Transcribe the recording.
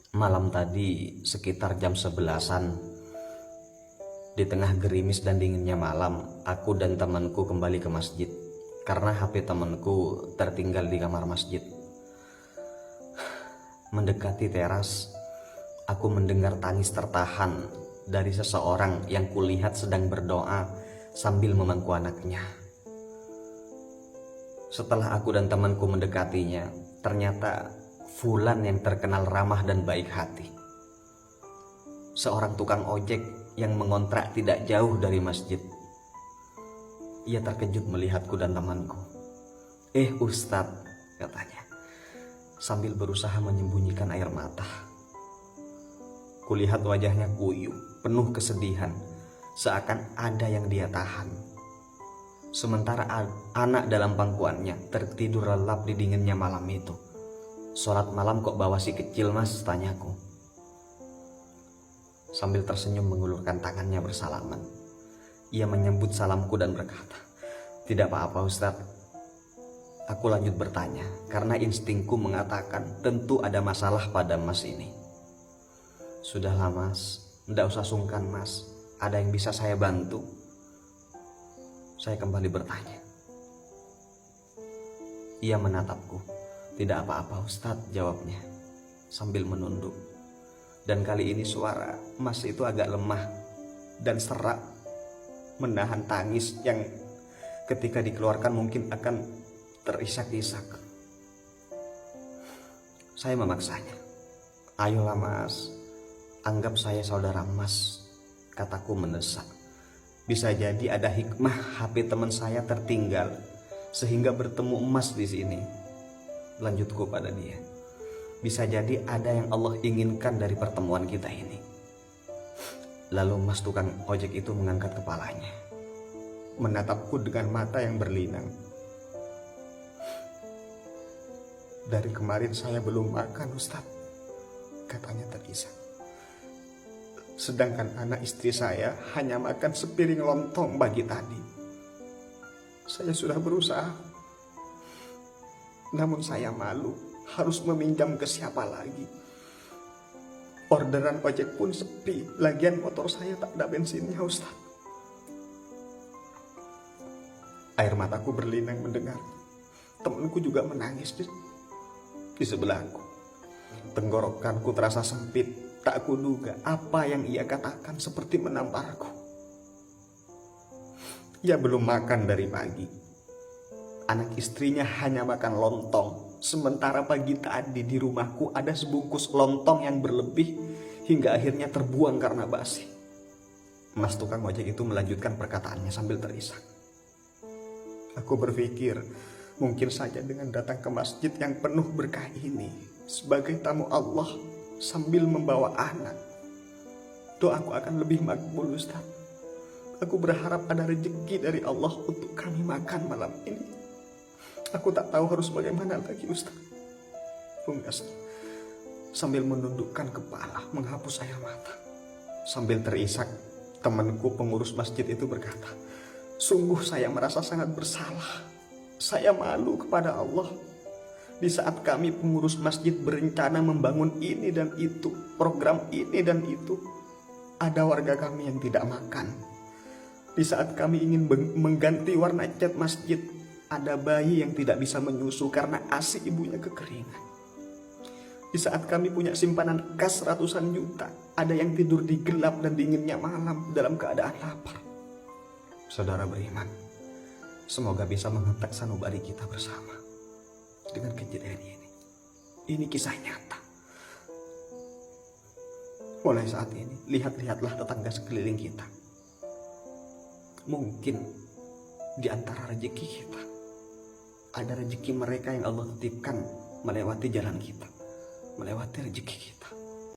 Malam tadi sekitar jam 11-an, di tengah gerimis dan dinginnya malam, aku dan temanku kembali ke masjid karena HP temanku tertinggal di kamar masjid. Mendekati teras, aku mendengar tangis tertahan dari seseorang yang kulihat sedang berdoa sambil memangku anaknya. Setelah aku dan temanku mendekatinya, ternyata Fulan yang terkenal ramah dan baik hati. Seorang tukang ojek yang mengontrak tidak jauh dari masjid. Ia terkejut melihatku dan temanku. Ustadz," katanya, sambil berusaha menyembunyikan air mata. Kulihat wajahnya kuyu, penuh kesedihan, seakan ada yang dia tahan. Sementara anak dalam pangkuannya tertidur lelap di dinginnya malam itu. "Sholat malam kok bawa si kecil, Mas?" tanyaku. Sambil tersenyum mengulurkan tangannya bersalaman, ia menyambut salamku dan berkata, "Tidak apa-apa, Ustadz." Aku lanjut bertanya, karena instingku mengatakan tentu ada masalah pada Mas ini. "Sudahlah Mas, tidak usah sungkan Mas. Ada yang bisa saya bantu?" Saya kembali bertanya. Ia menatapku. "Tidak apa-apa Ustadz," jawabnya sambil menunduk. Dan kali ini suara Mas itu agak lemah dan serak, menahan tangis yang ketika dikeluarkan mungkin akan terisak-isak. Saya memaksanya. "Ayolah Mas, anggap saya saudara Mas," kataku mendesak. "Bisa jadi ada hikmah HP teman saya tertinggal sehingga bertemu Mas di sini." Lanjutku pada dia. "Bisa jadi ada yang Allah inginkan dari pertemuan kita ini." Lalu Mas tukang ojek itu mengangkat kepalanya, menatapku dengan mata yang berlinang. "Dari kemarin saya belum makan Ustadz," katanya terisak. "Sedangkan anak istri saya hanya makan sepiring lontong pagi tadi. Saya sudah berusaha, namun saya malu harus meminjam ke siapa lagi. Orderan ojek pun sepi, lagian motor saya tak ada bensinnya Ustaz." Air mataku berlinang mendengar. Temanku juga menangis di sebelahku. Tenggorokanku terasa sempit, tak kuduga apa yang ia katakan seperti menamparku. Ia belum makan dari pagi. Anak istrinya hanya makan lontong, sementara pagi tadi di rumahku ada sebungkus lontong yang berlebih hingga akhirnya terbuang karena basi. Mas tukang ojek itu melanjutkan perkataannya sambil terisak. "Aku berpikir mungkin saja dengan datang ke masjid yang penuh berkah ini sebagai tamu Allah sambil membawa anak, doaku akan lebih makbul Ustaz. Aku berharap ada rezeki dari Allah untuk kami makan malam ini. Aku tak tahu harus bagaimana lagi Ustaz." Pungkas sambil menundukkan kepala, menghapus air mata. Sambil terisak, temanku pengurus masjid itu berkata, "Sungguh saya merasa sangat bersalah. Saya malu kepada Allah. Di saat kami pengurus masjid berencana membangun ini dan itu, program ini dan itu, ada warga kami yang tidak makan. Di saat kami ingin mengganti warna cat masjid, ada bayi yang tidak bisa menyusu karena ASI ibunya kekeringan. Di saat kami punya simpanan kas ratusan juta, ada yang tidur di gelap dan dinginnya malam dalam keadaan lapar." Saudara beriman, semoga bisa menghentak sanubari kita bersama dengan kejadian ini. Ini kisah nyata. Mulai saat ini, lihatlah tetangga sekeliling kita. Mungkin di antara rezeki kita ada rezeki mereka yang Allah titipkan melewati jalan kita, melewati rezeki kita.